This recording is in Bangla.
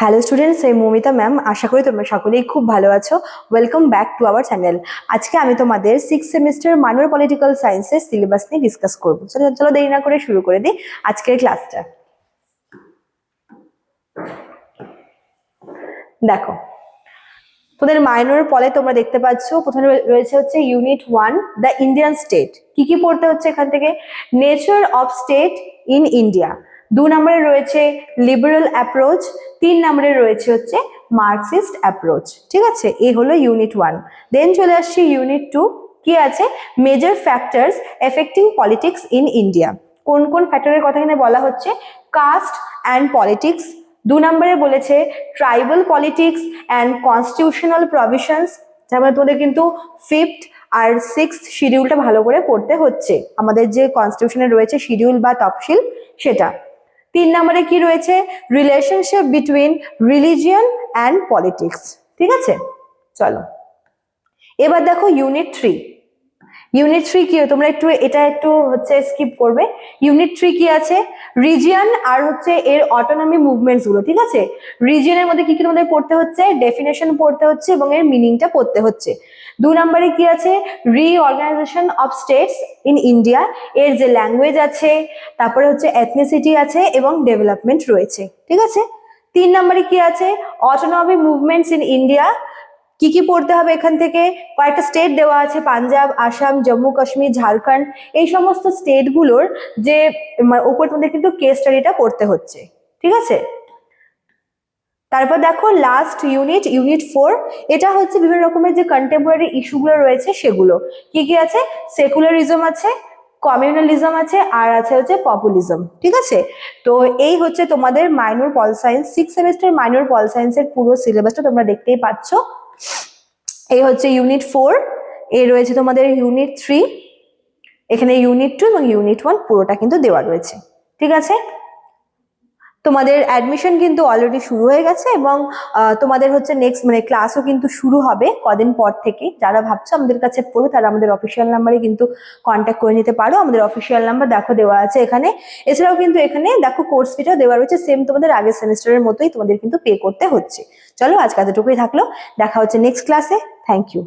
হ্যালো স্টুডেন্টস, এই মৌমিতা ম্যাম। আশা করি তোমরা সকলেই খুব ভালো আছো। Welcome back to our channel. আজকে আমি তোমাদের 6th সেমিস্টার মাইনর পলিটিক্যাল সায়েন্সের সিলেবাস নিয়ে ডিসকাস করবো। চলো চলো দেরি না করে শুরু করে দিই আজকের ক্লাসটা। দেখো, তোদের মাইনর পলে তোমরা দেখতে পাচ্ছ প্রথমে রয়েছে হচ্ছে ইউনিট 1 দ্য ইন্ডিয়ান স্টেট। কি কি পড়তে হচ্ছে এখান থেকে? Nature of state in India. 2 নম্বরে রয়েছে লিবারেল অ্যাপ্রোচ। 3 নম্বরে রয়েছে হচ্ছে মার্কসিস্ট অ্যাপ্রোচ। ঠিক আছে, এই হলো ইউনিট 1। দেন চলে আসছি ইউনিট 2। কি আছে? Major factors affecting politics in India. কোন কোন ফ্যাক্টরের কথা এখানে বলা হচ্ছে? Caste and politics. 2 নম্বরে বলেছে tribal politics and constitutional provisions. তার মানে তোমাদের কিন্তু 5th আর 6th শিডিউলটা ভালো করে পড়তে হচ্ছে, আমাদের যে কনস্টিটিউশনে রয়েছে শিডিউল বা তফসিল সেটা। 3 নম্বরে কি রয়েছে? Relationship between religion and politics. ঠিক আছে, চলো এবার দেখো ইউনিট 3। ইউনিট 3 কি? তোমরা একটু হচ্ছে স্কিপ করবে। ইউনিট 3 কি আছে? রিজিয়ন আর হচ্ছে এর অটোনমি মুভমেন্টস গুলো। ঠিক আছে, রিজিয়নের মধ্যে কি কি তোমাদের পড়তে হচ্ছে? ডেফিনেশন পড়তে হচ্ছে এবং এর মিনিংটা পড়তে হচ্ছে। 2 নম্বরে কি আছে? Reorganisation of states in India. এর যে ল্যাঙ্গুয়েজ আছে, তারপরে হচ্ছে এথনিসিটি আছে এবং ডেভেলপমেন্ট রয়েছে। ঠিক আছে। 3 নম্বরে কি আছে? Autonomy movements in India. কি কি পড়তে হবে এখান থেকে? কয়েকটা স্টেট দেওয়া আছে, পাঞ্জাব, আসাম, জম্মু কাশ্মীর, ঝাড়খণ্ড। এই সমস্ত স্টেটগুলোর যে উপর তোমাদের কিন্তু কেস স্টাডিটা পড়তে হচ্ছে। ঠিক আছে। তারপর দেখো লাস্ট ইউনিট, ইউনিট 4। এটা হচ্ছে বিভিন্ন রকমের যে কন্টেম্পোরারি ইস্যুগুলো রয়েছে সেগুলো। কি কি আছে? সেকুলারিজম আছে, কমিউনালিজম আছে, আর আছে হচ্ছে পপুলিজম। ঠিক আছে, তো এই হচ্ছে তোমাদের minor pol science 6 semester minor pol সায়েন্সের পুরো সিলেবাসটা তোমরা দেখতেই পাচ্ছ। এই হচ্ছে ইউনিট 4, এ রয়েছে তোমাদের ইউনিট 3, এখানে ইউনিট 2 এবং ইউনিট 1 পুরোটা কিন্তু দেওয়া রয়েছে। ঠিক আছে, তোমাদের অ্যাডমিশন কিন্তু অলরেডি শুরু হয়ে গেছে এবং তোমাদের হচ্ছে নেক্সট ক্লাসও কিন্তু শুরু হবে কদিন পর থেকে। যারা ভাবছো আমাদের কাছে পড়বে তারা আমাদের অফিসিয়াল নাম্বারে কিন্তু কন্ট্যাক্ট করে নিতে পারো। আমাদের অফিসিয়াল নাম্বার দেখো দেওয়া আছে এখানে। এছাড়াও কিন্তু এখানে দেখো কোর্স ফিটাও দেওয়া রয়েছে, সেম তোমাদের আগের সেমিস্টারের মতোই তোমাদের কিন্তু পে করতে হচ্ছে। চলো আজকে এতটুকুই থাকলো, দেখা হচ্ছে নেক্সট ক্লাসে। Thank you.